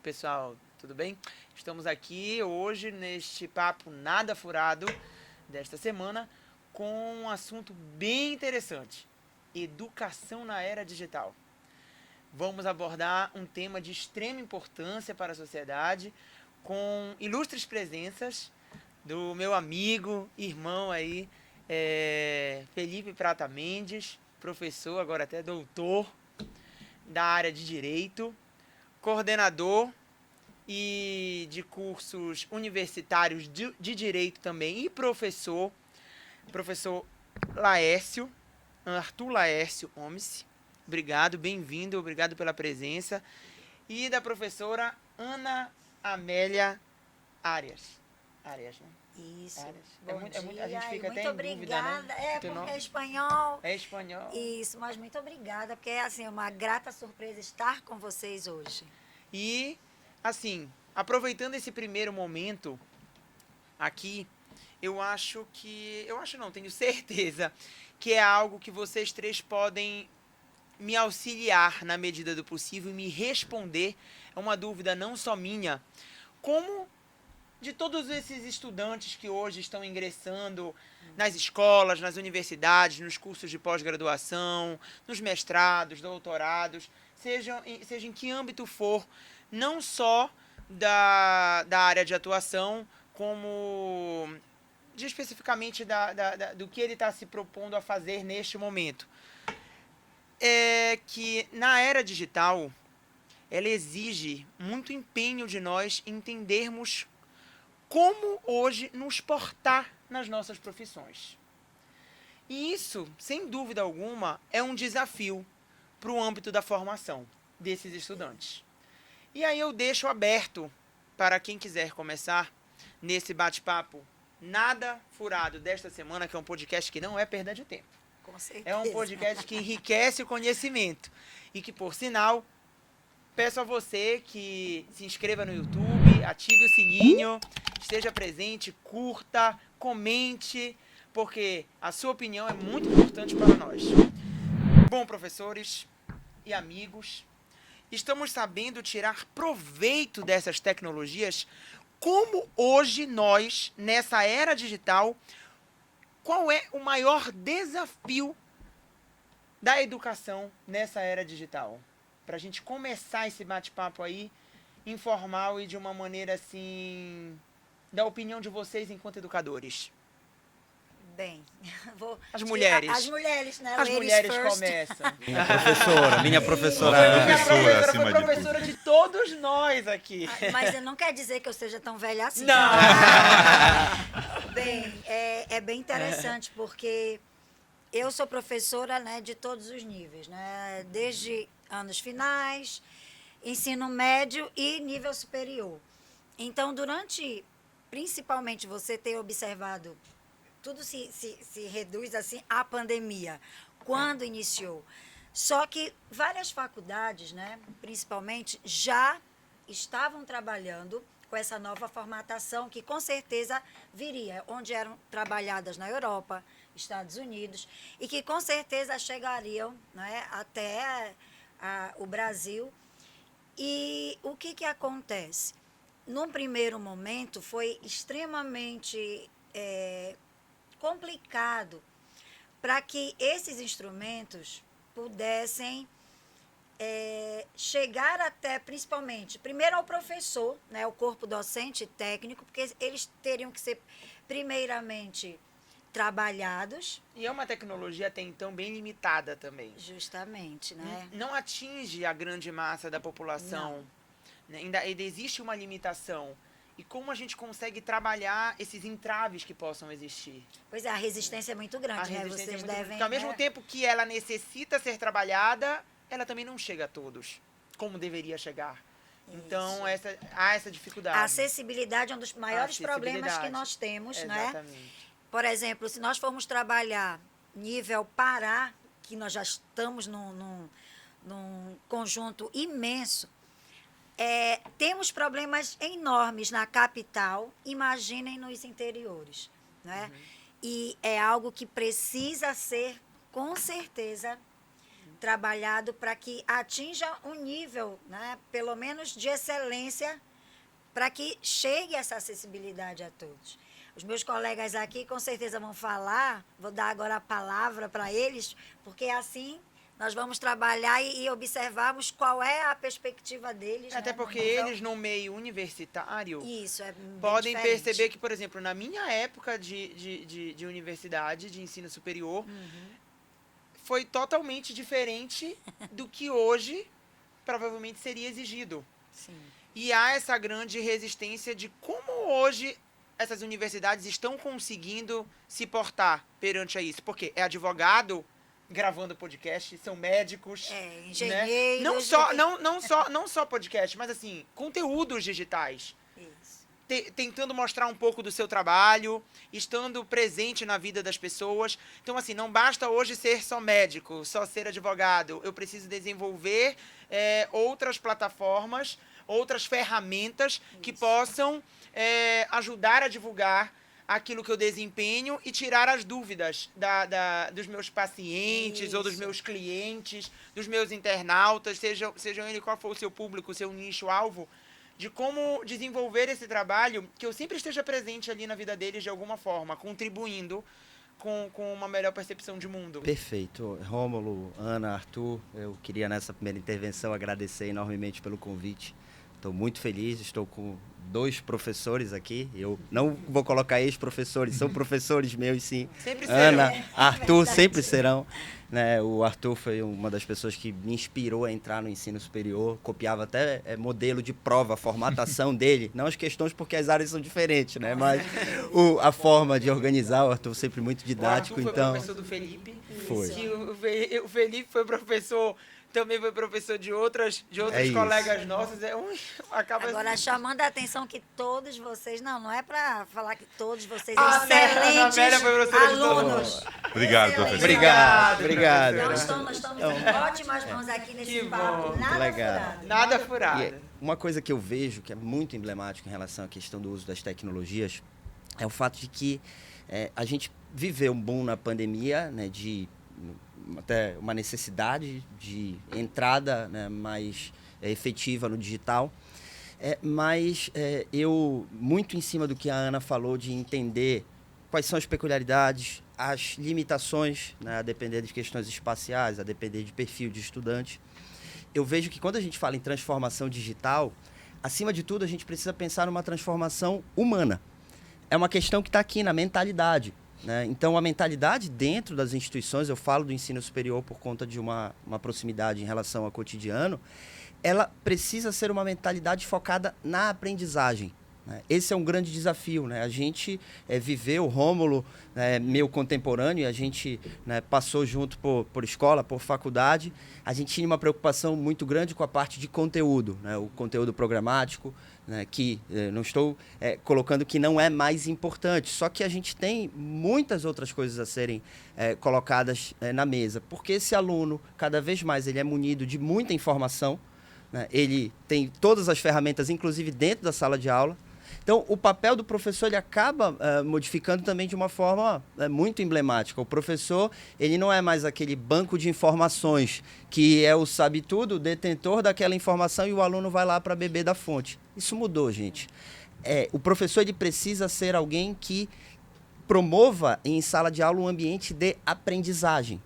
pessoal, tudo bem? Estamos aqui hoje neste papo nada furado desta semana com um assunto bem interessante: educação na era digital. Vamos abordar um tema de extrema importância para a sociedade com ilustres presenças do meu amigo, irmão aí, Felipe Prata Mendes, professor, agora até doutor da área de Direito, coordenador e de cursos universitários de Direito também e professor Laércio, Arthur Laércio Gomes. Obrigado, bem-vindo, obrigado pela presença. E da professora Ana Amélia Arias. Arias, né? Isso. Arias. Bom dia. A gente fica até muito em dúvida, né? obrigada. Porque nome? é espanhol. É espanhol. Isso, mas muito obrigada, porque é uma grata surpresa estar com vocês hoje. E, assim, aproveitando esse primeiro momento aqui, tenho certeza que é algo que vocês três podem me auxiliar na medida do possível e me responder. É uma dúvida não só minha, como de todos esses estudantes que hoje estão ingressando nas escolas, nas universidades, nos cursos de pós-graduação, nos mestrados, doutorados, seja em que âmbito for, não só da área de atuação, como especificamente do que ele está se propondo a fazer neste momento. É que na era digital, ela exige muito empenho de nós entendermos como hoje nos portar nas nossas profissões. E isso, sem dúvida alguma, é um desafio para o âmbito da formação desses estudantes. E aí eu deixo aberto para quem quiser começar nesse bate-papo nada furado desta semana, que é um podcast que não é perda de tempo. Com certeza. É um podcast que enriquece o conhecimento e que, por sinal, peço a você que se inscreva no YouTube, ative o sininho, esteja presente, curta, comente, porque a sua opinião é muito importante para nós. Bom, professores e amigos, estamos sabendo tirar proveito dessas tecnologias. Como hoje nós, nessa era digital, qual é o maior desafio da educação nessa era digital? Para a gente começar esse bate-papo aí, informal e de uma maneira assim, da opinião de vocês enquanto educadores. Bem, As mulheres. As mulheres, né? As mulheres começam. Minha professora Foi professora de todos nós aqui. Mas não quer dizer que eu seja tão velha assim. Não. Bem, é bem interessante, porque eu sou professora, né, de todos os níveis, né? Desde anos finais, ensino médio e nível superior. Então, principalmente você ter observado, tudo se reduz assim à pandemia, quando iniciou. Só que várias faculdades, né, principalmente, já estavam trabalhando com essa nova formatação que com certeza viria, onde eram trabalhadas na Europa, Estados Unidos, e que com certeza chegariam, né, até o Brasil. E o que acontece? Num primeiro momento foi extremamente complicado para que esses instrumentos pudessem chegar até, principalmente, primeiro ao professor, né, o corpo docente e técnico, porque eles teriam que ser, primeiramente, trabalhados. E é uma tecnologia até então bem limitada também. Justamente, né? Não atinge a grande massa da população. Né? Ainda existe uma limitação. E como a gente consegue trabalhar esses entraves que possam existir? Pois é, a resistência é muito grande, né? Vocês devem... Porque ao mesmo tempo que ela necessita ser trabalhada, ela também não chega a todos, como deveria chegar. Isso. Então, há essa dificuldade. A acessibilidade é um dos maiores problemas que nós temos, exatamente, né? Por exemplo, se nós formos trabalhar nível Pará, que nós já estamos num conjunto imenso, temos problemas enormes na capital, imaginem nos interiores, né? E é algo que precisa ser, com certeza, trabalhado para que atinja um nível, né, pelo menos de excelência, para que chegue essa acessibilidade a todos. Os meus colegas aqui com certeza vão falar, vou dar agora a palavra para eles, porque assim nós vamos trabalhar e observarmos qual é a perspectiva deles. Até né, porque nível... eles, no meio universitário, Isso, é bem podem diferente. perceber que, por exemplo, na minha época de universidade, de ensino superior, foi totalmente diferente do que hoje provavelmente seria exigido. Sim. E há essa grande resistência de como hoje essas universidades estão conseguindo se portar perante a isso. Porque é advogado gravando podcast, são médicos, engenheiros. Né? Não só podcast, mas assim, conteúdos digitais. Isso. Tentando mostrar um pouco do seu trabalho, estando presente na vida das pessoas. Então, assim, não basta hoje ser só médico, só ser advogado. Eu preciso desenvolver outras plataformas, outras ferramentas que possam ajudar a divulgar aquilo que eu desempenho e tirar as dúvidas dos meus pacientes ou dos meus clientes, dos meus internautas, sejam ele qual for o seu público, o seu nicho-alvo, de como desenvolver esse trabalho, que eu sempre esteja presente ali na vida deles de alguma forma, contribuindo com uma melhor percepção de mundo. Perfeito. Rômulo, Ana, Arthur, eu queria nessa primeira intervenção agradecer enormemente pelo convite. Estou muito feliz, estou com 2 professores aqui. Eu não vou colocar ex-professores, são professores meus, sim. Sempre serão. Ana, Arthur sempre serão. Né? O Arthur foi uma das pessoas que me inspirou a entrar no ensino superior. Copiava até modelo de prova, a formatação dele. Não as questões, porque as áreas são diferentes, né? Mas a forma de organizar, o Arthur sempre muito didático. O Arthur foi então professor do Felipe. Foi. Que o Felipe foi professor... Também foi professor de outros colegas nossos. Agora, chamando a atenção que todos vocês... Não é para falar que todos vocês excelentes alunos. Obrigado, professor. Obrigado. Então, nós estamos em ótimas mãos aqui nesse papo. Nada furado. Nada furado. E uma coisa que eu vejo que é muito emblemática em relação à questão do uso das tecnologias é o fato de que a gente viveu um boom na pandemia, né, de até uma necessidade de entrada, né, mais efetiva no digital. Mas eu, muito em cima do que a Ana falou, de entender quais são as peculiaridades, as limitações, né, a depender de questões espaciais, a depender de perfil de estudante, eu vejo que quando a gente fala em transformação digital, acima de tudo a gente precisa pensar numa transformação humana. É uma questão que está aqui na mentalidade. Né? Então, a mentalidade dentro das instituições, eu falo do ensino superior por conta de uma proximidade em relação ao cotidiano, ela precisa ser uma mentalidade focada na aprendizagem. Né? Esse é um grande desafio. Né? A gente viveu, o Rômulo, meu contemporâneo, a gente passou junto por escola, por faculdade, a gente tinha uma preocupação muito grande com a parte de conteúdo, né? O conteúdo programático, né, que não estou colocando que não é mais importante, só que a gente tem muitas outras coisas a serem colocadas na mesa, porque esse aluno, cada vez mais, ele é munido de muita informação, né, ele tem todas as ferramentas, inclusive dentro da sala de aula. Então, o papel do professor ele acaba modificando também de uma forma muito emblemática. O professor ele não é mais aquele banco de informações que é o sabe-tudo, o detentor daquela informação, e o aluno vai lá para beber da fonte. Isso mudou, gente. O professor ele precisa ser alguém que promova em sala de aula um ambiente de aprendizagem.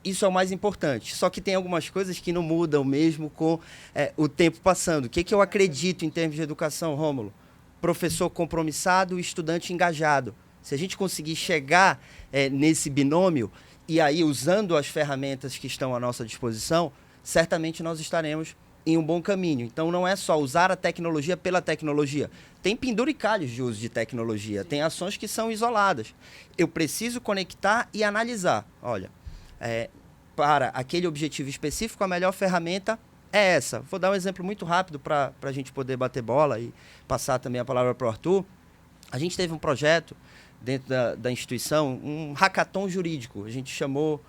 Isso é o mais importante. Só que tem algumas coisas que não mudam mesmo com o tempo passando. O que eu acredito em termos de educação, Rômulo? Professor compromissado, estudante engajado. Se a gente conseguir chegar nesse binômio, e aí usando as ferramentas que estão à nossa disposição, certamente nós estaremos em um bom caminho. Então não é só usar a tecnologia pela tecnologia. Tem penduricalhos de uso de tecnologia, tem ações que são isoladas. Eu preciso conectar e analisar. Olha, para aquele objetivo específico, a melhor ferramenta é essa. Vou dar um exemplo muito rápido para a gente poder bater bola e passar também a palavra para o Arthur. A gente teve um projeto dentro da instituição, um hackathon jurídico. A gente chamou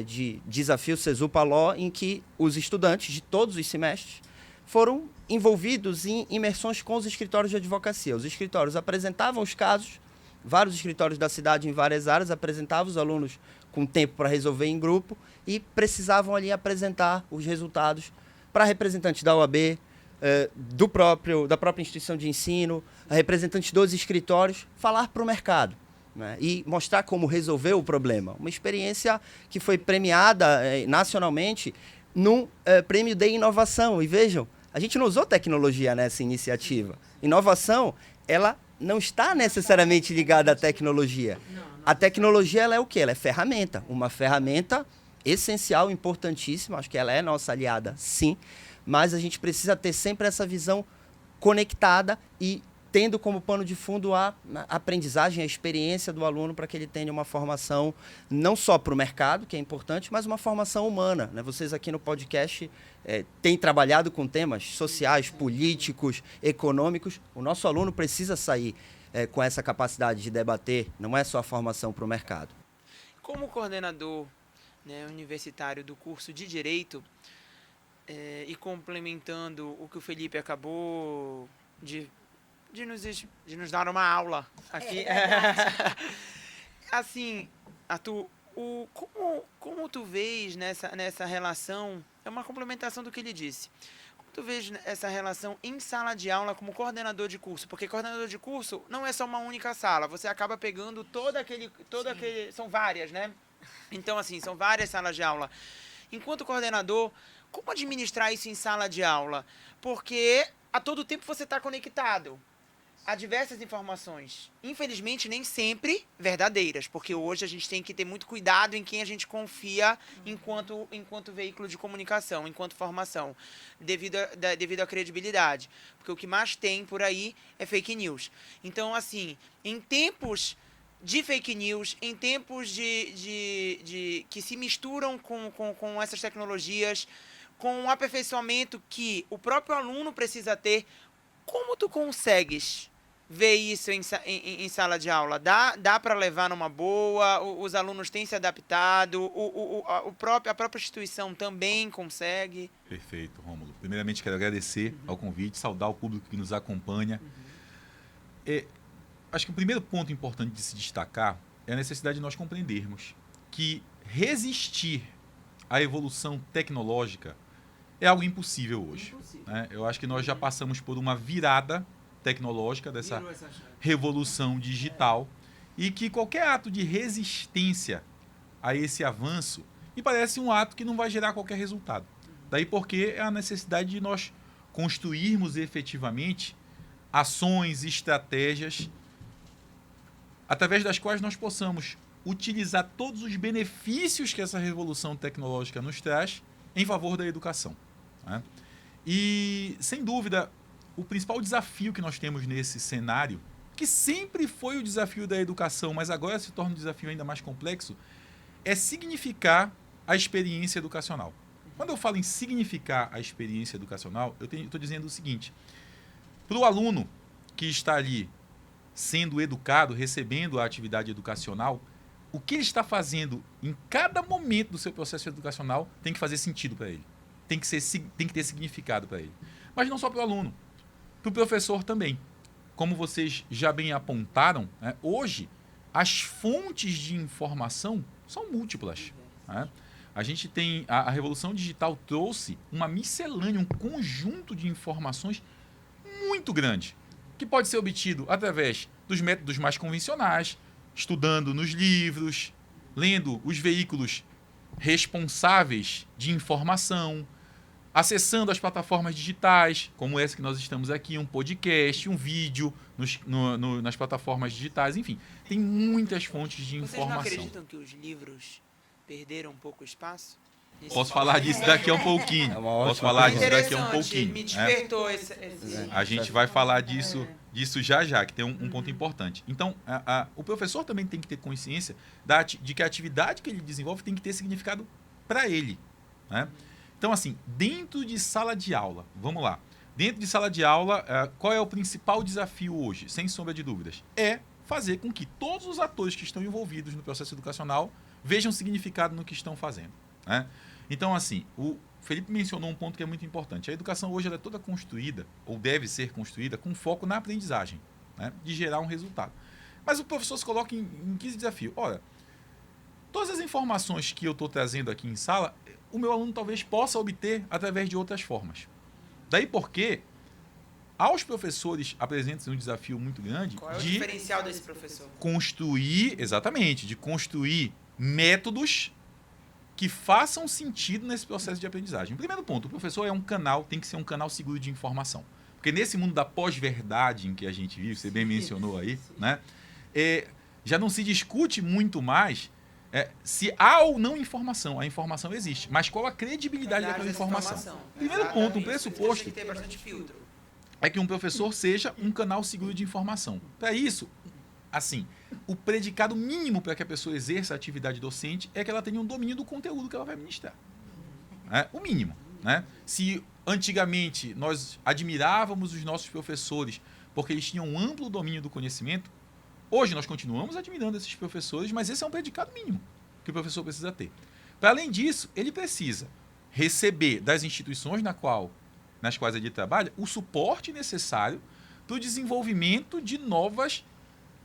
de Desafio Cesupa Law, em que os estudantes de todos os semestres foram envolvidos em imersões com os escritórios de advocacia. Os escritórios apresentavam os casos, vários escritórios da cidade em várias áreas apresentavam os alunos com tempo para resolver em grupo e precisavam ali apresentar os resultados para representantes da OAB, da própria instituição de ensino, a representantes dos escritórios, falar para o mercado, né? E mostrar como resolver o problema. Uma experiência que foi premiada nacionalmente num prêmio de inovação. E vejam, a gente não usou tecnologia nessa iniciativa. Inovação, ela não está necessariamente ligada à tecnologia. A tecnologia, ela é o quê? Ela é ferramenta. Uma ferramenta essencial, importantíssima. Acho que ela é nossa aliada, sim. Mas a gente precisa ter sempre essa visão conectada e tendo como pano de fundo a aprendizagem, a experiência do aluno para que ele tenha uma formação não só para o mercado, que é importante, mas uma formação humana, né? Vocês aqui no podcast têm trabalhado com temas sociais, políticos, econômicos. O nosso aluno precisa sair com essa capacidade de debater, não é só a formação para o mercado. Como coordenador, né, universitário do curso de Direito, e complementando o que o Felipe acabou de nos dar uma aula aqui. Assim, Arthur, como tu vês nessa relação, é uma complementação do que ele disse. Como tu vês essa relação em sala de aula como coordenador de curso? Porque coordenador de curso não é só uma única sala, você acaba pegando todo aquele são várias, né? Então, assim, são várias salas de aula. Enquanto coordenador, como administrar isso em sala de aula? Porque a todo tempo você está conectado a diversas informações. Infelizmente, nem sempre verdadeiras, porque hoje a gente tem que ter muito cuidado em quem a gente confia enquanto veículo de comunicação, enquanto formação, devido à credibilidade. Porque o que mais tem por aí é fake news. Então, assim, em tempos de fake news, em tempos de que se misturam com essas tecnologias, com o aperfeiçoamento que o próprio aluno precisa ter, como tu consegues ver isso em sala de aula? Dá para levar numa boa? Os alunos têm se adaptado? A própria instituição também consegue? Perfeito, Rômulo. Primeiramente, quero agradecer ao convite, saudar o público que nos acompanha. Acho que o primeiro ponto importante de se destacar é a necessidade de nós compreendermos que resistir à evolução tecnológica é algo impossível hoje. Né? Eu acho que nós já passamos por uma virada tecnológica dessa revolução digital e que qualquer ato de resistência a esse avanço me parece um ato que não vai gerar qualquer resultado. Daí porque é a necessidade de nós construirmos efetivamente ações, estratégias através das quais nós possamos utilizar todos os benefícios que essa revolução tecnológica nos traz em favor da educação. Né? E, sem dúvida, o principal desafio que nós temos nesse cenário, que sempre foi o desafio da educação, mas agora se torna um desafio ainda mais complexo, é significar a experiência educacional. Quando eu falo em significar a experiência educacional, eu estou dizendo o seguinte: para o aluno que está ali sendo educado, recebendo a atividade educacional, o que ele está fazendo em cada momento do seu processo educacional tem que fazer sentido para ele. Tem que ter significado para ele. Mas não só para o aluno, para o professor também. Como vocês já bem apontaram, né, hoje as fontes de informação são múltiplas. Né? A gente tem a revolução digital trouxe uma miscelânea, um conjunto de informações muito grande, que pode ser obtido através dos métodos mais convencionais, estudando nos livros, lendo os veículos responsáveis de informação, acessando as plataformas digitais, como essa que nós estamos aqui, um podcast, um vídeo nas plataformas digitais, enfim, tem muitas fontes de informação. Vocês não acreditam que os livros perderam um pouco o espaço? Posso falar disso daqui a um pouquinho. Posso falar disso daqui a um pouquinho. Me despertou A gente vai falar disso já, que tem um ponto importante. Então, o professor também tem que ter consciência de que a atividade que ele desenvolve tem que ter significado para ele. Né? Então, assim, dentro de sala de aula, vamos lá. Dentro de sala de aula, qual é o principal desafio hoje, sem sombra de dúvidas? É fazer com que todos os atores que estão envolvidos no processo educacional vejam significado no que estão fazendo. Né? Então, assim, o Felipe mencionou um ponto que é muito importante. A educação hoje ela é toda construída, ou deve ser construída, com foco na aprendizagem, né? De gerar um resultado. Mas o professor se coloca em que desafio? Olha, todas as informações que eu estou trazendo aqui em sala, o meu aluno talvez possa obter através de outras formas. Daí porque aos professores apresenta-se um desafio muito grande Qual é o de diferencial desse professor? de construir métodos que façam sentido nesse processo de aprendizagem. Primeiro ponto, o professor tem que ser um canal seguro de informação. Porque nesse mundo da pós-verdade em que a gente vive, você bem mencionou aí, né? Já não se discute muito mais se há ou não informação. A informação existe. Mas qual a credibilidade daquela informação? Primeiro ponto, um pressuposto Tem que ter bastante filtro. é que um professor seja um canal seguro de informação. Para isso, assim, o predicado mínimo para que a pessoa exerça a atividade docente é que ela tenha um domínio do conteúdo que ela vai ministrar. O mínimo. Né? Se antigamente nós admirávamos os nossos professores porque eles tinham um amplo domínio do conhecimento, hoje nós continuamos admirando esses professores, mas esse é um predicado mínimo que o professor precisa ter. Para além disso, ele precisa receber das instituições nas quais ele trabalha o suporte necessário para o desenvolvimento de novas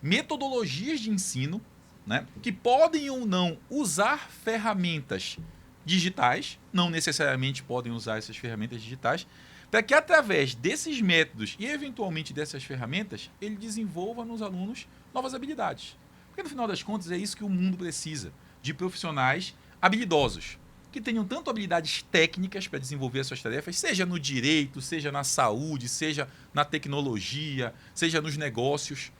metodologias de ensino, né, que podem ou não usar ferramentas digitais, não necessariamente podem usar essas ferramentas digitais, para que através desses métodos e eventualmente dessas ferramentas, ele desenvolva nos alunos novas habilidades. Porque no final das contas é isso que o mundo precisa, de profissionais habilidosos, que tenham tanto habilidades técnicas para desenvolver as suas tarefas, seja no direito, seja na saúde, seja na tecnologia, seja nos negócios,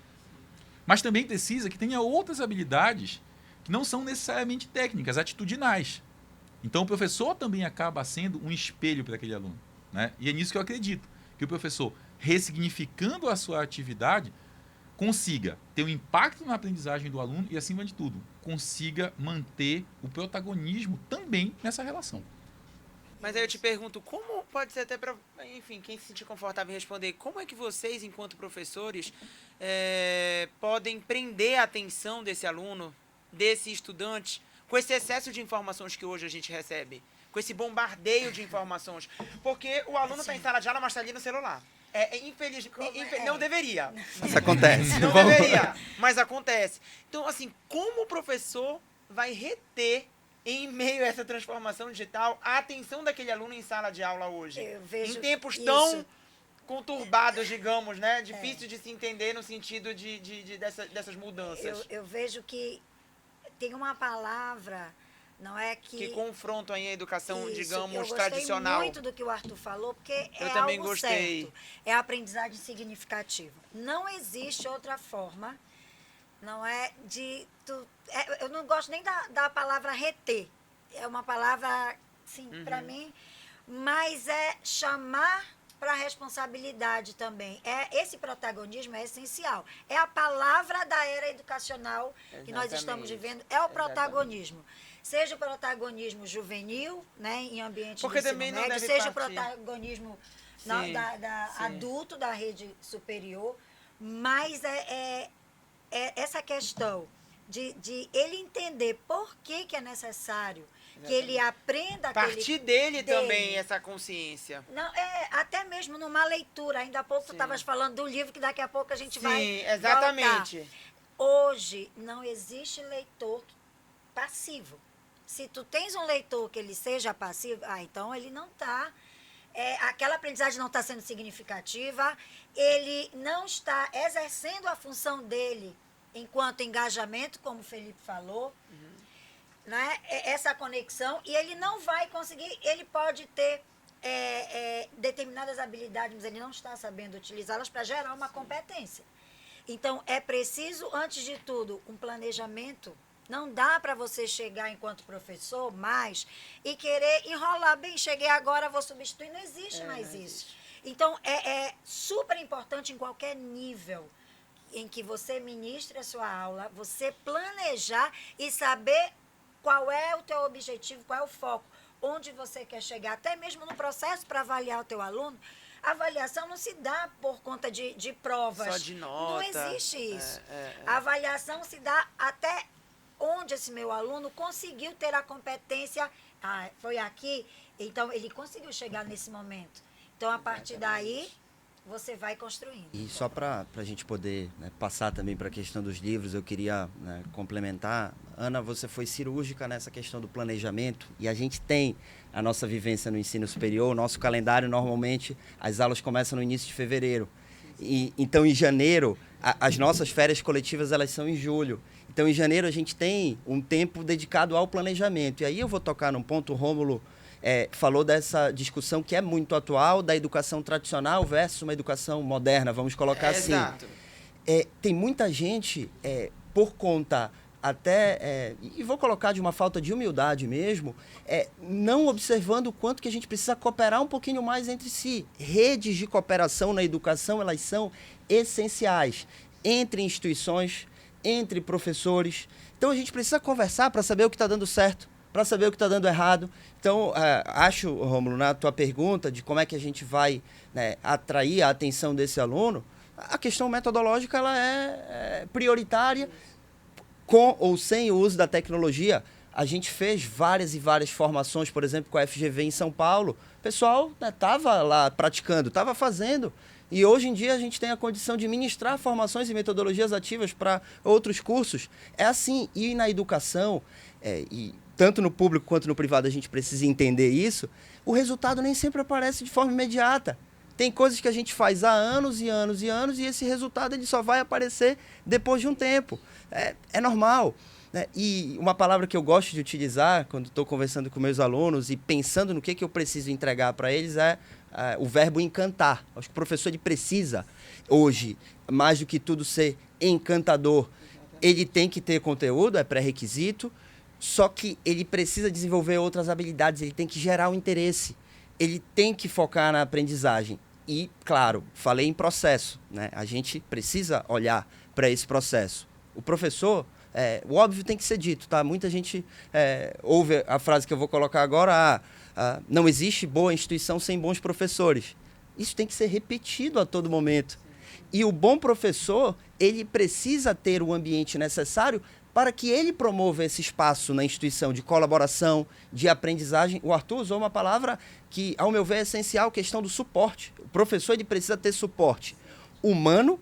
mas também precisa que tenha outras habilidades que não são necessariamente técnicas, atitudinais. Então o professor também acaba sendo um espelho para aquele aluno. Né? E é nisso que eu acredito, que o professor, ressignificando a sua atividade, consiga ter um impacto na aprendizagem do aluno e, acima de tudo, consiga manter o protagonismo também nessa relação. Mas aí eu te pergunto, como pode ser até para, enfim, quem se sentir confortável em responder, como é que vocês, enquanto professores, podem prender a atenção desse aluno, desse estudante, com esse excesso de informações que hoje a gente recebe, com esse bombardeio de informações? Porque o aluno está em sala de aula, mas está ali no celular. Não deveria. Mas acontece. Não deveria, mas acontece. Então, assim, como o professor vai reter, em meio a essa transformação digital, a atenção daquele aluno em sala de aula hoje? Eu vejo em tempos isso. tão conturbados, digamos, né? Difícil de se entender no sentido dessas mudanças. Eu vejo que tem uma palavra, não é que confrontam aí a educação, isso, digamos, eu tradicional. gostei muito do que o Arthur falou, porque Eu é também algo gostei. certo. É a aprendizagem significativa. Não existe outra forma, não é, eu não gosto nem da palavra reter. É uma palavra, sim, para mim, mas é chamar para a responsabilidade também. Esse protagonismo é essencial. É a palavra da era educacional que nós estamos vivendo, é o protagonismo. Seja o protagonismo juvenil, né, em ambiente Porque de ensino também não médio, deve seja partir. o protagonismo Sim, sim. adulto da rede superior, mas essa questão de ele entender por que é necessário que ele aprenda Partir dele também essa consciência. Não, até mesmo numa leitura. Ainda há pouco tu estavas falando do livro que daqui a pouco a gente vai Sim, exatamente. voltar. Hoje não existe leitor passivo. Se tu tens um leitor que ele seja passivo, então ele não está... aquela aprendizagem não está sendo significativa, ele não está exercendo a função dele enquanto engajamento, como o Felipe falou, né? Essa conexão, e ele não vai conseguir, ele pode ter determinadas habilidades, mas ele não está sabendo utilizá-las para gerar uma competência. Então, é preciso, antes de tudo, um planejamento. Não dá para você chegar enquanto professor mais e querer enrolar. Bem, cheguei agora, vou substituir. Não existe mais isso. Então, é super importante em qualquer nível em que você ministre a sua aula, você planejar e saber qual é o teu objetivo, qual é o foco, onde você quer chegar. Até mesmo no processo para avaliar o teu aluno, a avaliação não se dá por conta de provas. Só de nota. Não existe isso. A avaliação se dá até onde esse meu aluno conseguiu ter a competência. Foi aqui, então ele conseguiu chegar nesse momento. Então, a partir daí, você vai construindo. E só para a gente poder, né, passar também para a questão dos livros, eu queria, né, complementar. Ana, você foi cirúrgica nessa questão do planejamento e a gente tem a nossa vivência no ensino superior. O nosso calendário, normalmente, as aulas começam no início de fevereiro. E, então, em janeiro, as nossas férias coletivas elas são em julho. Então, em janeiro, a gente tem um tempo dedicado ao planejamento. E aí eu vou tocar num ponto, o Rômulo falou dessa discussão que é muito atual, da educação tradicional versus uma educação moderna, vamos colocar assim. Exato. Tem muita gente, por conta até, e vou colocar de uma falta de humildade mesmo, não observando o quanto que a gente precisa cooperar um pouquinho mais entre si. Redes de cooperação na educação, elas são essenciais entre instituições, entre professores. Então, a gente precisa conversar para saber o que está dando certo, para saber o que está dando errado. Então, acho, Rômulo, na tua pergunta de como é que a gente vai, né, atrair a atenção desse aluno, a questão metodológica ela é prioritária, com ou sem o uso da tecnologia. A gente fez várias e várias formações, por exemplo, com a FGV em São Paulo. O pessoal estava lá praticando, estava fazendo. E hoje em dia a gente tem a condição de ministrar formações e metodologias ativas para outros cursos. É assim, e na educação, e tanto no público quanto no privado a gente precisa entender isso, o resultado nem sempre aparece de forma imediata. Tem coisas que a gente faz há anos e anos e anos e esse resultado ele só vai aparecer depois de um tempo. É normal. Né? E uma palavra que eu gosto de utilizar quando estou conversando com meus alunos e pensando no que eu preciso entregar para eles é o verbo encantar. Acho que o professor ele precisa, hoje, mais do que tudo, ser encantador. Ele tem que ter conteúdo, é pré-requisito, só que ele precisa desenvolver outras habilidades, ele tem que gerar o interesse, ele tem que focar na aprendizagem. E, claro, falei em processo, né? A gente precisa olhar para esse processo. O professor, o óbvio tem que ser dito, tá? Muita gente ouve a frase que eu vou colocar agora, não existe boa instituição sem bons professores. Isso tem que ser repetido a todo momento. E o bom professor, ele precisa ter o ambiente necessário para que ele promova esse espaço na instituição de colaboração, de aprendizagem. O Arthur usou uma palavra que, ao meu ver, é essencial, a questão do suporte. O professor ele precisa ter suporte humano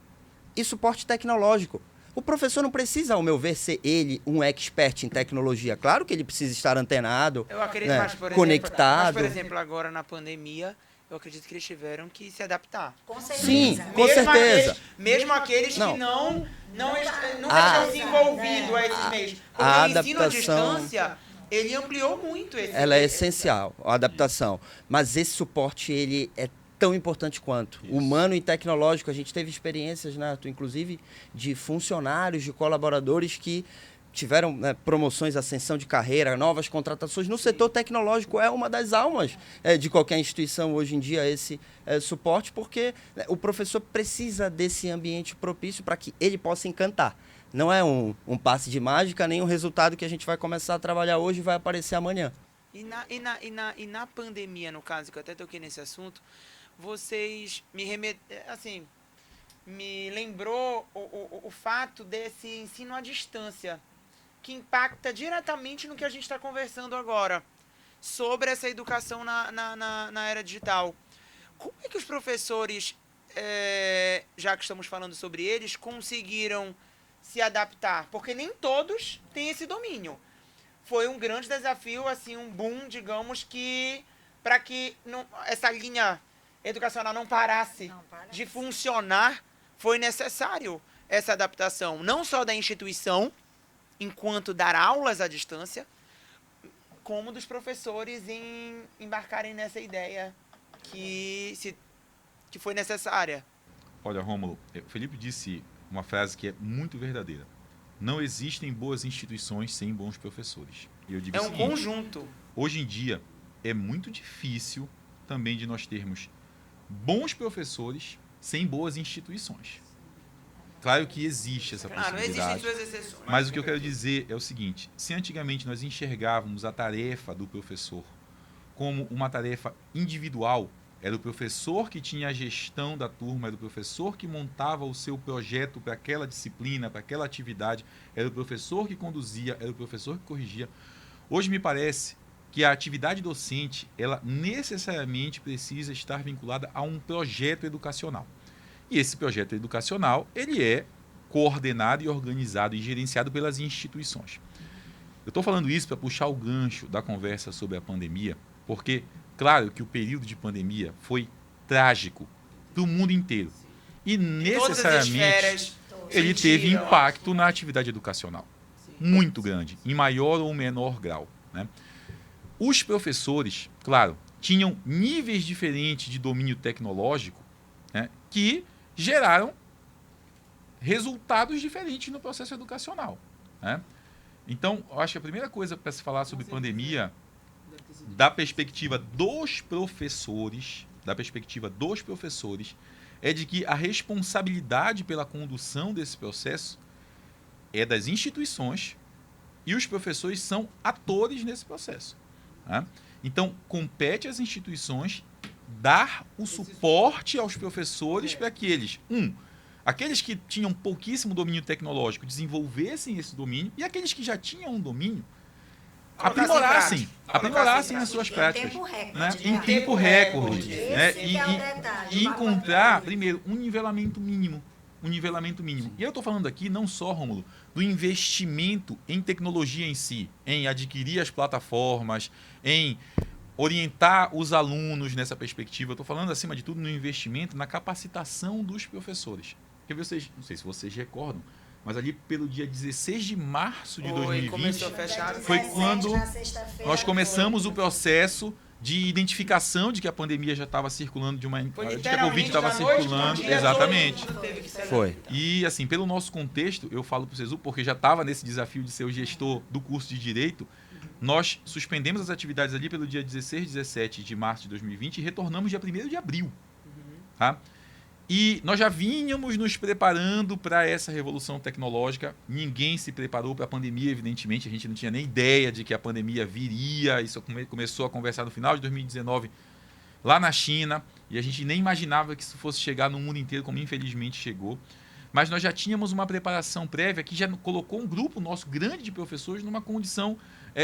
e suporte tecnológico. O professor não precisa, ao meu ver, ser ele um expert em tecnologia. Claro que ele precisa estar antenado, Eu acredito, né, mas, conectado. Mas, por exemplo, agora na pandemia, eu acredito que eles tiveram que se adaptar. Com certeza. Sim, com certeza. Mesmo aqueles que nunca tinham se envolvido a esses meios. Porque A o ensino à adaptação- distância, ele ampliou muito esse... Ela é essencial, a adaptação. Mas esse suporte, ele é tão importante quanto. Isso. Humano e tecnológico. A gente teve experiências, né, Arthur, inclusive, de funcionários, de colaboradores que tiveram, né, promoções, ascensão de carreira, novas contratações. No setor tecnológico é uma das almas de qualquer instituição hoje em dia, esse suporte, porque, né, o professor precisa desse ambiente propício para que ele possa encantar. Não é um passe de mágica, nem um resultado que a gente vai começar a trabalhar hoje e vai aparecer amanhã. E na pandemia, no caso, que eu até toquei nesse assunto, vocês me lembrou o fato desse ensino à distância, que impacta diretamente no que a gente está conversando agora, sobre essa educação na era digital. Como é que os professores, já que estamos falando sobre eles, conseguiram se adaptar? Porque nem todos têm esse domínio. Foi um grande desafio, assim, um boom, digamos, para que essa linha educacional não parasse de funcionar, foi necessário essa adaptação, não só da instituição, enquanto dar aulas à distância, como dos professores em embarcarem nessa ideia que foi necessária. Olha, Rômulo, o Felipe disse uma frase que é muito verdadeira. Não existem boas instituições sem bons professores. E eu digo É o um seguinte, conjunto. hoje em dia é muito difícil também de nós termos bons professores sem boas instituições. Claro que existe essa Claro, possibilidade. existem suas exceções. Mas o que eu quero dizer é o seguinte, se antigamente nós enxergávamos a tarefa do professor como uma tarefa individual, era o professor que tinha a gestão da turma, era o professor que montava o seu projeto para aquela disciplina, para aquela atividade, era o professor que conduzia, era o professor que corrigia. Hoje me parece que a atividade docente, ela necessariamente precisa estar vinculada a um projeto educacional. E esse projeto educacional, ele é coordenado e organizado e gerenciado pelas instituições. Eu estou falando isso para puxar o gancho da conversa sobre a pandemia, porque, claro, que o período de pandemia foi trágico para o mundo inteiro. E necessariamente ele teve impacto na atividade educacional. Muito grande, em maior ou menor grau, né? Os professores, claro, tinham níveis diferentes de domínio tecnológico, né, que geraram resultados diferentes no processo educacional, né? Então, eu acho que a primeira coisa para se falar sobre pandemia, da perspectiva dos professores, é de que a responsabilidade pela condução desse processo é das instituições e os professores são atores nesse processo, né? Então, compete às instituições dar o suporte aos professores para que eles, aqueles que tinham pouquíssimo domínio tecnológico desenvolvessem esse domínio e aqueles que já tinham um domínio aprimorassem as suas práticas, né? Em tempo recorde, né? E encontrar, primeiro, um nivelamento mínimo. E eu estou falando aqui não só, Rômulo, do investimento em tecnologia em si, em adquirir as plataformas, em orientar os alunos nessa perspectiva. Eu estou falando, acima de tudo, no investimento na capacitação dos professores. Porque vocês, não sei se vocês recordam, mas ali pelo dia 16 de março de 2020, foi quando nós começamos o processo de identificação de que a pandemia já estava circulando, de que a Covid estava circulando. Exatamente. Foi. E, assim, pelo nosso contexto, eu falo para o Cesu, porque já estava nesse desafio de ser o gestor do curso de Direito, nós suspendemos as atividades ali pelo dia 16 e 17 de março de 2020 e retornamos dia 1º de abril. Tá? E nós já vínhamos nos preparando para essa revolução tecnológica. Ninguém se preparou para a pandemia, evidentemente. A gente não tinha nem ideia de que a pandemia viria. Isso começou a conversar no final de 2019, lá na China. E a gente nem imaginava que isso fosse chegar no mundo inteiro, como infelizmente chegou. Mas nós já tínhamos uma preparação prévia que já colocou um grupo nosso grande de professores numa condição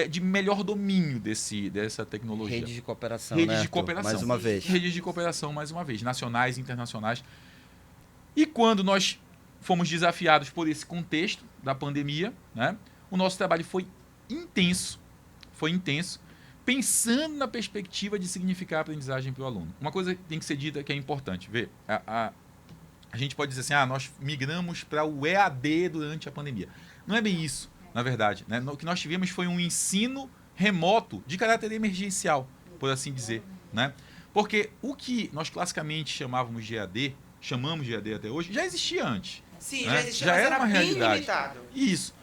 de melhor domínio dessa tecnologia. Redes de cooperação, Redes né, de cooperação. mais uma vez. Redes de cooperação, mais uma vez. Nacionais e internacionais. E quando nós fomos desafiados por esse contexto da pandemia, né, o nosso trabalho foi intenso, pensando na perspectiva de significar a aprendizagem para o aluno. Uma coisa que tem que ser dita que é importante. Vê, a gente pode dizer assim, nós migramos para o EAD durante a pandemia. Não é bem isso, na verdade, né? O que nós tivemos foi um ensino remoto de caráter emergencial, por assim dizer, né? Porque o que nós classicamente chamamos de EAD até hoje, já existia antes. Sim, né? já existia, já mas era uma bem realidade. Limitado. Isso.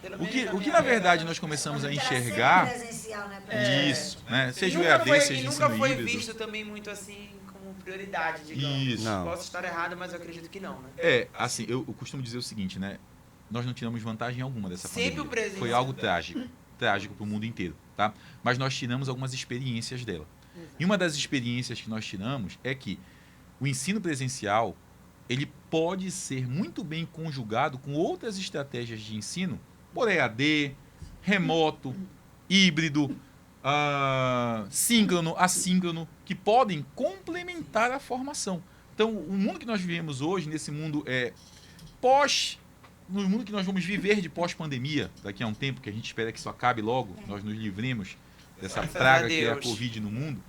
O que na verdade nós começamos a enxergar... Isso, né? Seja o EAD, seja o ensino nunca foi híbrido. visto também muito assim como prioridade, digamos. Isso. Não. Posso estar errado, mas eu acredito que não, né? Assim, eu costumo dizer o seguinte, né? Nós não tiramos vantagem alguma dessa Sempre pandemia. o presente. Foi algo trágico para o mundo inteiro, tá? Mas nós tiramos algumas experiências dela. E uma das experiências que nós tiramos é que o ensino presencial, ele pode ser muito bem conjugado com outras estratégias de ensino, por EAD, remoto, híbrido, síncrono, assíncrono, que podem complementar a formação. Então, o mundo que nós vivemos hoje, nesse mundo no mundo que nós vamos viver de pós-pandemia, daqui a um tempo, que a gente espera que isso acabe logo, nós nos livremos dessa praga que é a Covid no mundo,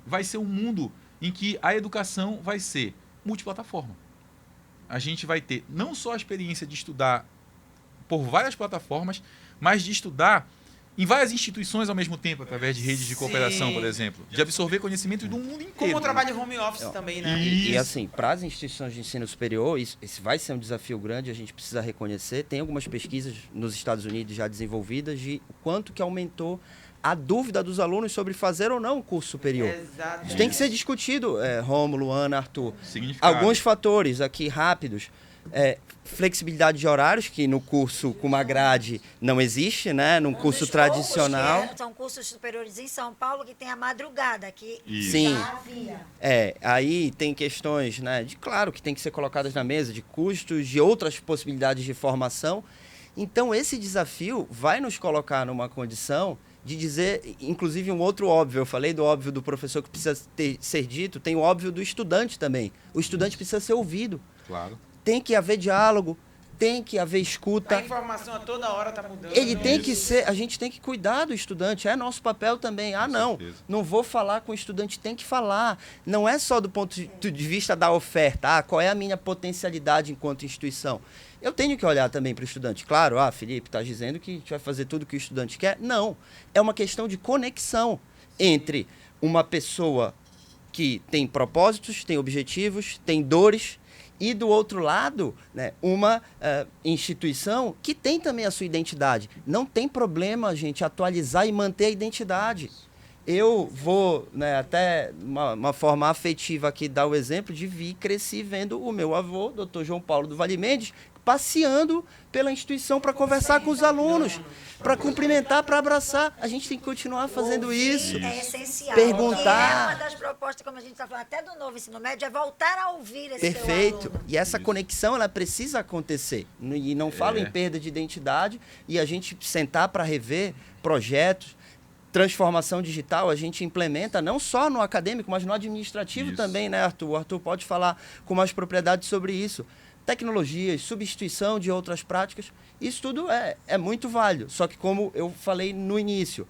vai ser um mundo em que a educação vai ser multiplataforma. A gente vai ter não só a experiência de estudar por várias plataformas, mas de estudar em várias instituições ao mesmo tempo, através de redes de cooperação, por exemplo. De absorver conhecimentos do mundo inteiro. Como o trabalho home office também, né? E assim, para as instituições de ensino superior, esse vai ser um desafio grande, a gente precisa reconhecer. Tem algumas pesquisas nos Estados Unidos já desenvolvidas de o quanto que aumentou a dúvida dos alunos sobre fazer ou não um curso superior. Exato. Isso tem que ser discutido, Rômulo, Ana, Arthur. Significado. Alguns fatores aqui rápidos. Flexibilidade de horários, que no curso com uma grade não existe, né? Num curso tradicional. São cursos superiores em São Paulo que tem a madrugada, que Sim. já havia. Aí tem questões, né? Claro, que tem que ser colocadas na mesa, de custos, de outras possibilidades de formação. Então, esse desafio vai nos colocar numa condição de dizer, inclusive um outro óbvio, eu falei do óbvio do professor que precisa ser dito, tem o óbvio do estudante também. O estudante precisa ser ouvido. Claro. Tem que haver diálogo, tem que haver escuta. A informação a toda hora está mudando. Ele tem que ser, a gente tem que cuidar do estudante, é nosso papel também. Não vou falar com o estudante, tem que falar. Não é só do ponto de vista da oferta, qual é a minha potencialidade enquanto instituição. Eu tenho que olhar também para o estudante. Claro, Felipe, está dizendo que a gente vai fazer tudo o que o estudante quer. Não, é uma questão de conexão entre uma pessoa que tem propósitos, tem objetivos, tem dores, e do outro lado, né, uma instituição que tem também a sua identidade. Não tem problema a gente atualizar e manter a identidade. Eu vou, né, até uma forma afetiva aqui dar o exemplo de cresci vendo o meu avô, Dr. João Paulo do Vale Mendes, passeando pela instituição para conversar com os alunos, para cumprimentar, para abraçar. A gente tem que continuar fazendo isso. É essencial. Perguntar. E é uma das propostas, como a gente está falando, até do novo ensino médio, é voltar a ouvir esse Perfeito. seu aluno. E essa conexão, ela precisa acontecer. E não falo em perda de identidade, e a gente sentar para rever projetos, transformação digital, a gente implementa não só no acadêmico, mas no administrativo também, né, Arthur? O Arthur pode falar com mais propriedade sobre isso. Tecnologias, substituição de outras práticas, isso tudo é muito válido. Só que, como eu falei no início,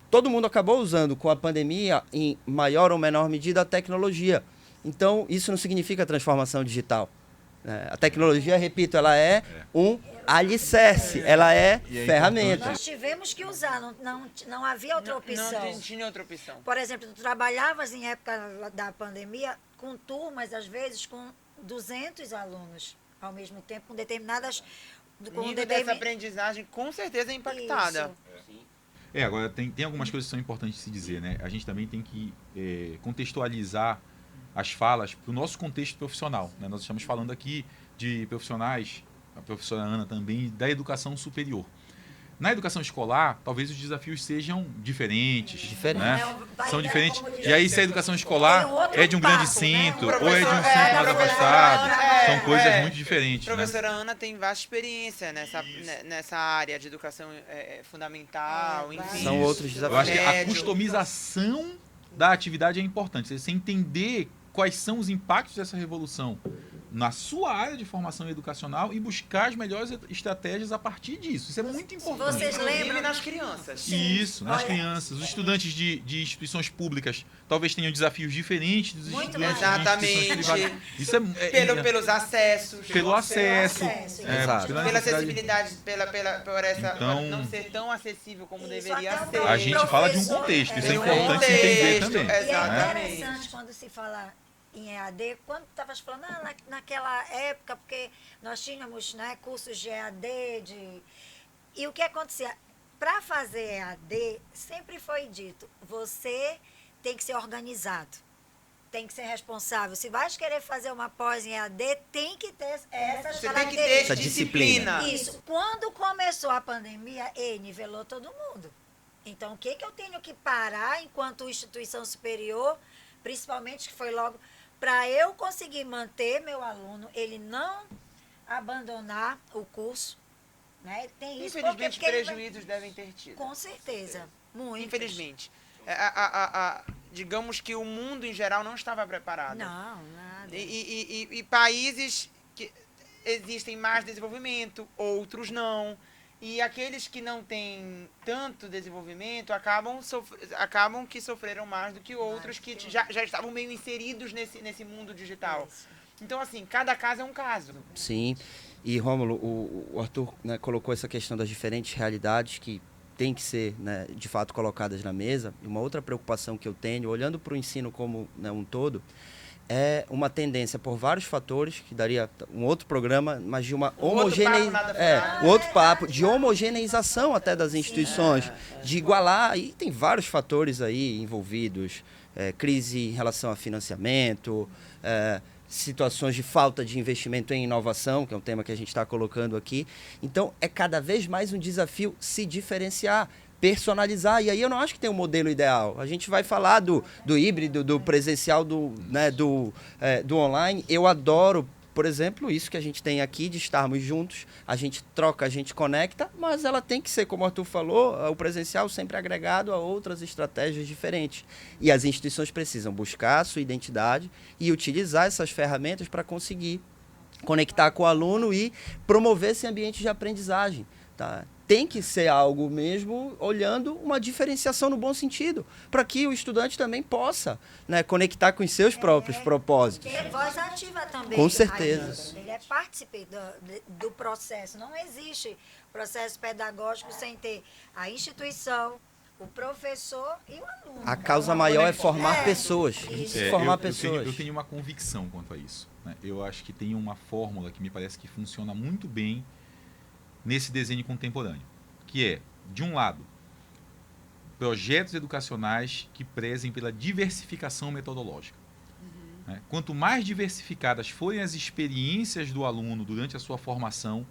todo mundo acabou usando com a pandemia, em maior ou menor medida, a tecnologia. Então, isso não significa transformação digital. A tecnologia, repito, ela é um alicerce, ela é ferramenta. Nós tivemos que usar, não havia outra opção. Não tinha outra opção. Por exemplo, tu trabalhavas em época da pandemia com turmas, às vezes, com 200 alunos ao mesmo tempo, com determinadas... O nível dessa aprendizagem com certeza é impactada. Isso. Agora tem algumas coisas que são importantes de se dizer, né? A gente também tem que contextualizar as falas para o nosso contexto profissional, né? Nós estamos falando aqui de profissionais, a professora Ana também, da educação superior. Na educação escolar, talvez os desafios sejam diferentes. Né? São diferentes. E aí, se a educação escolar é de um grande centro ou é de um centro mais afastado, são coisas muito diferentes. A professora Ana tem vasta experiência nessa área de educação fundamental, enfim. São outros desafios. Eu acho que a customização da atividade é importante. Você entender quais são os impactos dessa revolução na sua área de formação educacional e buscar as melhores estratégias a partir disso. Isso é muito importante. Vocês lembram? Nas crianças. Isso, nas crianças. Os estudantes de instituições públicas talvez tenham desafios diferentes dos estudantes de instituições privadas. Isso pelos acessos. Pelo acesso. Pela acessibilidade, por essa não ser tão acessível como deveria ser. A gente fala de um contexto. Isso é importante se entender também. E é interessante quando se fala em EAD, quando tu estavas falando, naquela época, porque nós tínhamos, né, cursos de EAD, e o que acontecia? Para fazer EAD, sempre foi dito, você tem que ser organizado, tem que ser responsável. Se vais querer fazer uma pós em EAD, tem que ter essas Você características. tem que ter essa disciplina. Isso. Quando começou a pandemia, nivelou todo mundo. Então, o que eu tenho que parar enquanto instituição superior, principalmente que foi logo... Para eu conseguir manter meu aluno, ele não abandonar o curso, né? Tem isso. Infelizmente, prejuízos devem ter tido. Com certeza, muito. Infelizmente. Digamos que o mundo, em geral, não estava preparado. Não, nada. E países que existem mais desenvolvimento, outros não. E aqueles que não têm tanto desenvolvimento acabam que sofreram mais do que outros que já estavam meio inseridos nesse mundo digital. Então, assim, cada caso é um caso. Sim. E, Rômulo, o Arthur, né, colocou essa questão das diferentes realidades que têm que ser, né, de fato, colocadas na mesa. E uma outra preocupação que eu tenho, olhando para o ensino como, né, um todo, é uma tendência por vários fatores, que daria um outro programa, mas de uma de homogeneização até das instituições, de igualar, e tem vários fatores aí envolvidos, crise em relação a financiamento, situações de falta de investimento em inovação, que é um tema que a gente está colocando aqui. Então, é cada vez mais um desafio se diferenciar, personalizar, e aí eu não acho que tem um modelo ideal. A gente vai falar do híbrido, do presencial, do online. Eu adoro por exemplo, isso que a gente tem aqui de estarmos juntos, a gente troca, a gente conecta, mas ela tem que ser, como o Arthur falou, o presencial sempre agregado a outras estratégias diferentes. E as instituições precisam buscar a sua identidade e utilizar essas ferramentas para conseguir conectar com o aluno e promover esse ambiente de aprendizagem. Tá? Tem que ser algo mesmo olhando uma diferenciação no bom sentido, para que o estudante também possa, né, conectar com os seus próprios propósitos. Ter voz ativa também. Com certeza. Ele é partícipe do processo. Não existe processo pedagógico sem ter a instituição, o professor e o aluno. A causa maior é formar pessoas. Formar pessoas. Eu tenho uma convicção quanto a isso, né? Eu acho que tem uma fórmula que me parece que funciona muito bem nesse desenho contemporâneo, que é, de um lado, projetos educacionais que prezem pela diversificação metodológica. Né? Quanto mais diversificadas forem as experiências do aluno durante a sua formação,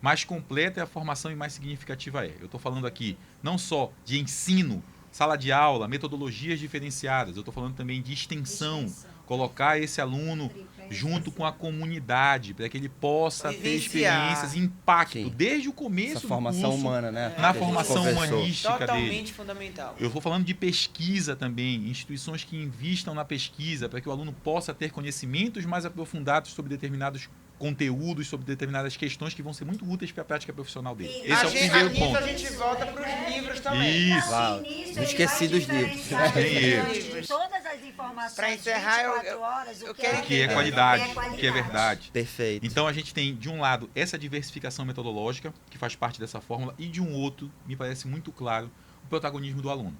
mais completa é a formação e mais significativa é. Eu estou falando aqui não só de ensino, sala de aula, metodologias diferenciadas, eu estou falando também de extensão, colocar esse aluno junto com a comunidade, para que ele possa ter experiências, impacto, Sim. desde o começo Essa formação do curso, humana, né? na que a gente formação conversou. humanística Totalmente dele. fundamental. Eu estou falando de pesquisa também, instituições que invistam na pesquisa, para que o aluno possa ter conhecimentos mais aprofundados sobre determinados conteúdos, sobre determinadas questões que vão ser muito úteis para a prática profissional dele. Esse é o primeiro nisso ponto. a gente volta para os livros também. Isso. Uau, Início, esqueci ele vai dos livros. diferenciar Tem diante erros. de todas as informações. Pra encerrar, 24 horas, eu o quero Que é entender. qualidade, qualidade. que é verdade. Perfeito. Então a gente tem, de um lado, essa diversificação metodológica, que faz parte dessa fórmula, e de um outro, me parece muito claro, o protagonismo do aluno.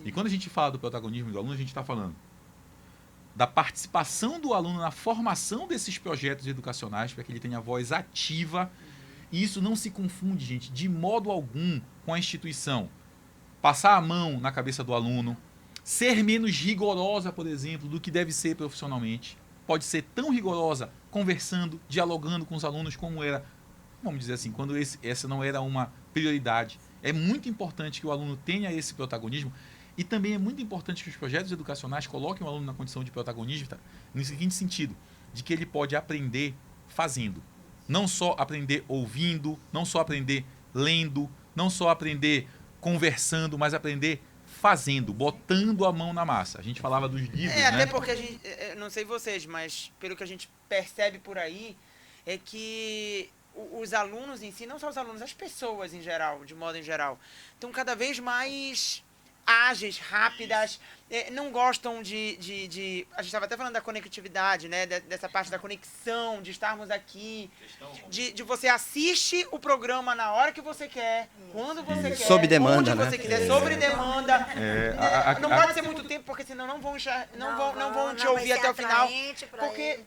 E quando a gente fala do protagonismo do aluno, a gente está falando da participação do aluno na formação desses projetos educacionais, para que ele tenha voz ativa. E isso não se confunde, gente, de modo algum com a instituição. Passar a mão na cabeça do aluno, ser menos rigorosa, por exemplo, do que deve ser profissionalmente. Pode ser tão rigorosa conversando, dialogando com os alunos como era, vamos dizer assim, quando essa não era uma prioridade. É muito importante que o aluno tenha esse protagonismo. E também é muito importante que os projetos educacionais coloquem o aluno na condição de protagonista no seguinte sentido, de que ele pode aprender fazendo. Não só aprender ouvindo, não só aprender lendo, não só aprender conversando, mas aprender fazendo, botando a mão na massa. A gente falava dos livros, né? Até porque a gente, não sei vocês, mas pelo que a gente percebe por aí, é que os alunos em si, não só os alunos, as pessoas em geral, de modo em geral, estão cada vez mais ágeis, rápidas, não gostam de... A gente estava até falando da conectividade, né? Dessa parte da conexão, de estarmos aqui, de você assiste o programa na hora que você quer, quando você quer, Sob demanda, onde né? você quiser, sobre demanda. Não a- pode ser muito tempo, porque senão não vão te vai ouvir ser até o final. atraente pra Porque ele.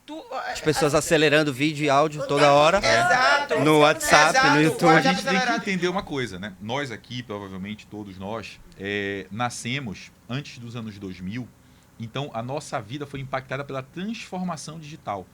As pessoas acelerando vídeo e áudio toda hora. Exato. No WhatsApp, Exato. no A YouTube. gente tem que entender uma coisa, né? Nós aqui, provavelmente todos nós, nascemos antes dos anos 2000, então a nossa vida foi impactada pela transformação digital.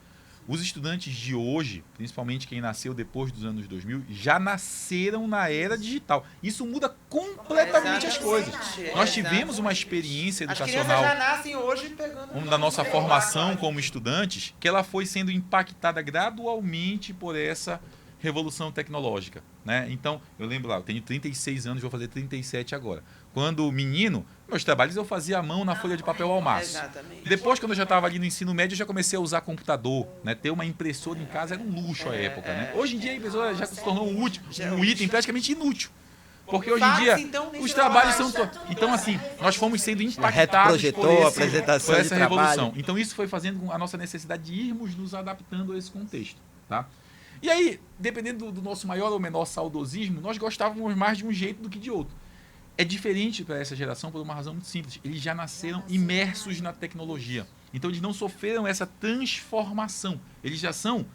Os estudantes de hoje, principalmente quem nasceu depois dos anos 2000, já nasceram na era digital. Isso muda completamente as coisas. Nós tivemos uma experiência As crianças educacional já nascem hoje pegando... da nossa formação como estudantes, que ela foi sendo impactada gradualmente por essa revolução tecnológica, né? Então, eu lembro lá, eu tenho 36 anos, vou fazer 37 agora. Quando menino, meus trabalhos eu fazia à mão na folha de papel ao maço. Exatamente. Depois, quando eu já estava ali no ensino médio, eu já comecei a usar computador, né? Ter uma impressora em casa era um luxo à época, né? Hoje em dia a impressora já se tornou um item praticamente inútil. Porque hoje em dia os trabalhos são... Então, assim, nós fomos sendo impactados Retroprojetor, apresentação por de essa trabalho. revolução. Então, isso foi fazendo com a nossa necessidade de irmos nos adaptando a esse contexto, tá? E aí, dependendo do nosso maior ou menor saudosismo, nós gostávamos mais de um jeito do que de outro. É diferente para essa geração por uma razão muito simples. Eles já nasceram imersos na tecnologia. Então, eles não sofreram essa transformação. Eles já são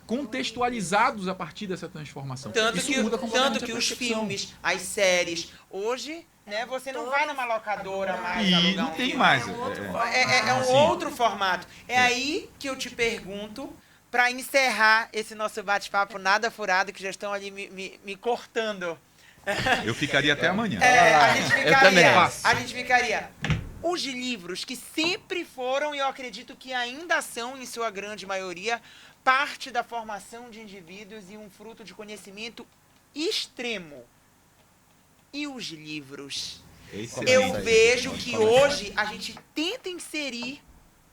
contextualizados a partir dessa transformação. Tanto Isso que, muda completamente tanto que a os percepção. filmes, as séries, hoje, né, você não vai numa locadora mais E alugar não um tem filme. mais. É um Sim. outro formato. É aí que eu te pergunto, para encerrar esse nosso bate-papo nada furado, que já estão ali me cortando. Eu ficaria até amanhã. A gente ficaria. Os livros que sempre foram, e eu acredito que ainda são, em sua grande maioria, parte da formação de indivíduos e um fruto de conhecimento extremo. E os livros? Excelente. Eu vejo que hoje a gente tenta inserir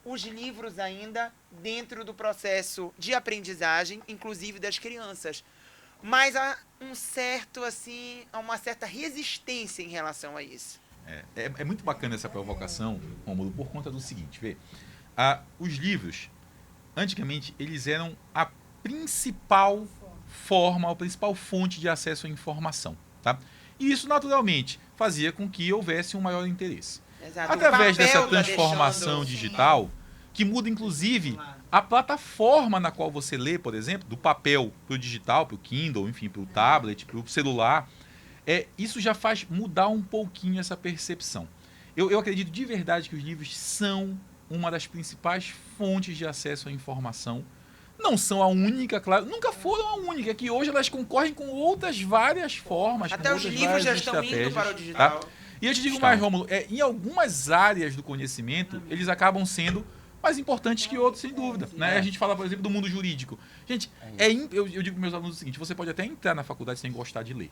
os livros ainda dentro do processo de aprendizagem, inclusive das crianças. Mas há uma certa resistência em relação a isso. É muito bacana essa provocação, Rômulo, por conta do seguinte, vê. Os livros, antigamente, eles eram a principal forma, a principal fonte de acesso à informação, tá? E isso, naturalmente, fazia com que houvesse um maior interesse. Exato. Através O papel dessa tá transformação deixando- digital, que muda, inclusive, a plataforma na qual você lê, por exemplo, do papel para o digital, para o Kindle, enfim, para o tablet, para o celular, isso já faz mudar um pouquinho essa percepção. Eu acredito de verdade que os livros são uma das principais fontes de acesso à informação. Não são a única, claro, nunca foram a única, é que hoje elas concorrem com outras várias formas, Até com os outras livros já várias estão indo estratégias, para o tá? digital. E eu te digo mais, Rômulo, em algumas áreas do conhecimento, eles acabam sendo mais importantes que outros, sem dúvida. Né? A gente fala, por exemplo, do mundo jurídico. Gente, eu digo para meus alunos o seguinte, você pode até entrar na faculdade sem gostar de ler.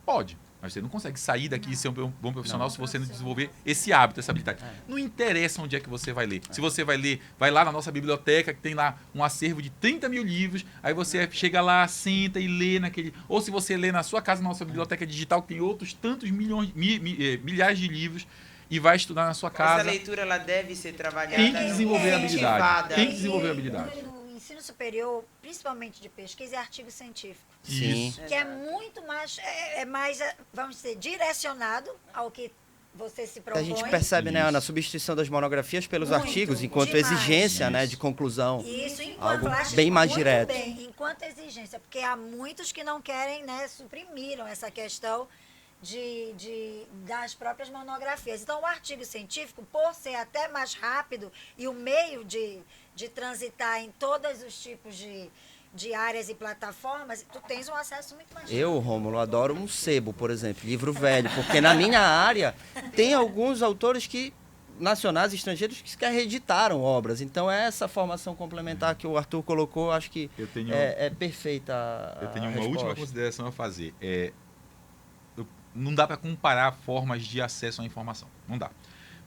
Pode, mas você não consegue sair daqui e ser um bom profissional se você não desenvolver esse hábito, essa habilidade. Não interessa onde é que você vai ler. Se você vai ler, vai lá na nossa biblioteca, que tem lá um acervo de 30 mil livros, aí você chega lá, senta e lê naquele... Ou se você lê na sua casa, na nossa biblioteca digital, que tem outros tantos milhares de livros, e vai estudar na sua casa. Essa leitura ela deve ser trabalhada. Tem que desenvolver a habilidade. incentivada. Tem que desenvolver a habilidade. No ensino superior, principalmente de pesquisa, é artigo científico. Sim. Isso. Que é muito mais, vamos dizer, direcionado ao que você se A propõe. gente percebe, né, Isso. Ana, a substituição das monografias pelos Muito, artigos, enquanto demais. exigência, né, Isso. de conclusão. Isso, enquanto Algo eu acho bem mais muito direto. bem, enquanto exigência, porque há muitos que não querem, né, suprimiram essa questão das próprias monografias. Então, o artigo científico, por ser até mais rápido e o meio de transitar em todos os tipos de áreas e plataformas, tu tens um acesso muito mais rápido. Eu, Rômulo, adoro um sebo, por exemplo, livro velho, porque na minha área tem alguns autores nacionais e estrangeiros que reeditaram obras. Então, essa formação complementar que o Arthur colocou, acho que Eu tenho, é perfeita eu tenho a uma última resposta. consideração a fazer. Não dá para comparar formas de acesso à informação. Não dá.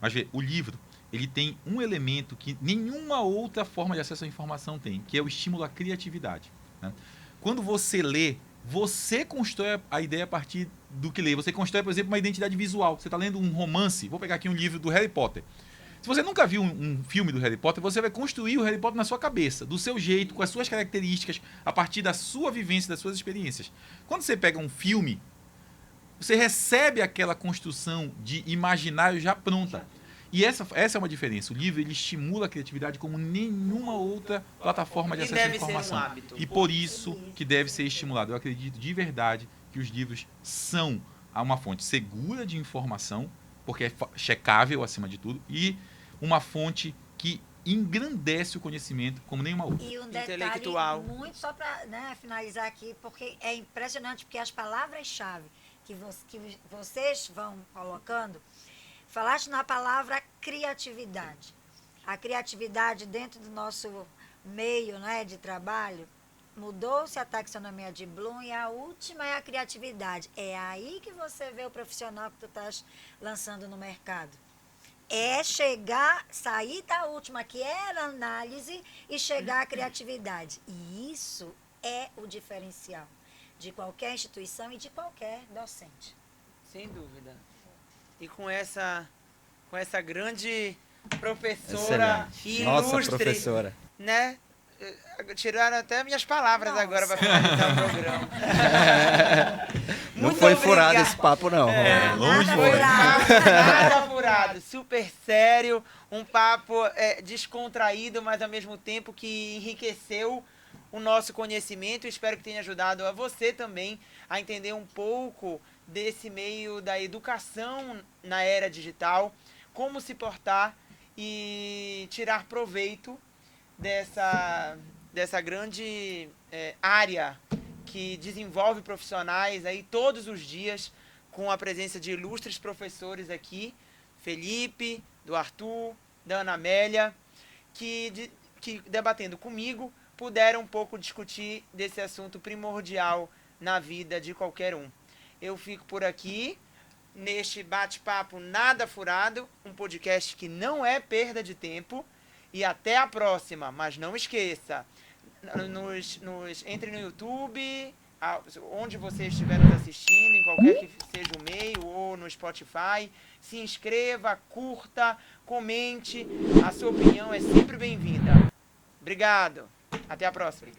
Mas vê, o livro, ele tem um elemento que nenhuma outra forma de acesso à informação tem, que é o estímulo à criatividade. Né? Quando você lê, você constrói a ideia a partir do que lê. Você constrói, por exemplo, uma identidade visual. Você está lendo um romance, vou pegar aqui um livro do Harry Potter. Se você nunca viu um filme do Harry Potter, você vai construir o Harry Potter na sua cabeça, do seu jeito, com as suas características, a partir da sua vivência, das suas experiências. Quando você pega um filme, você recebe aquela construção de imaginário já pronta. E essa é uma diferença. O livro ele estimula a criatividade como nenhuma outra plataforma de E acesso à deve ser um informação. hábito. E por isso que deve ser estimulado. Eu acredito de verdade que os livros são uma fonte segura de informação, porque é checável acima de tudo, e uma fonte que engrandece o conhecimento como nenhuma outra. E um detalhe Intelectual. muito, só para finalizar aqui, porque é impressionante, porque as palavras-chave que vocês vão colocando, falaste na palavra criatividade. A criatividade dentro do nosso meio, né, de trabalho, mudou-se a taxonomia de Bloom e a última é a criatividade. É aí que você vê o profissional que tu estás lançando no mercado. É sair da última, que era análise, e chegar à criatividade. E isso é o diferencial de qualquer instituição e de qualquer docente. Sem dúvida. E com essa grande professora Excelente. ilustre, Nossa, professora. né? Tiraram até minhas palavras Nossa. agora para finalizar o programa. Não Muito foi obrigado. furado esse papo, não. Longe Nada foi. furado. Nada furado, super sério, um papo descontraído, mas ao mesmo tempo que enriqueceu o nosso conhecimento. Espero que tenha ajudado a você também a entender um pouco desse meio da educação na era digital, como se portar e tirar proveito dessa grande área que desenvolve profissionais aí todos os dias, com a presença de ilustres professores aqui, Felipe, do Arthur, da Ana Amélia, que debatendo comigo puderam um pouco discutir desse assunto primordial na vida de qualquer um. Eu fico por aqui, neste bate-papo nada furado, um podcast que não é perda de tempo. E até a próxima, mas não esqueça, entre no YouTube, onde você estiver nos assistindo, em qualquer que seja o meio, ou no Spotify, se inscreva, curta, comente, a sua opinião é sempre bem-vinda. Obrigado, até a próxima.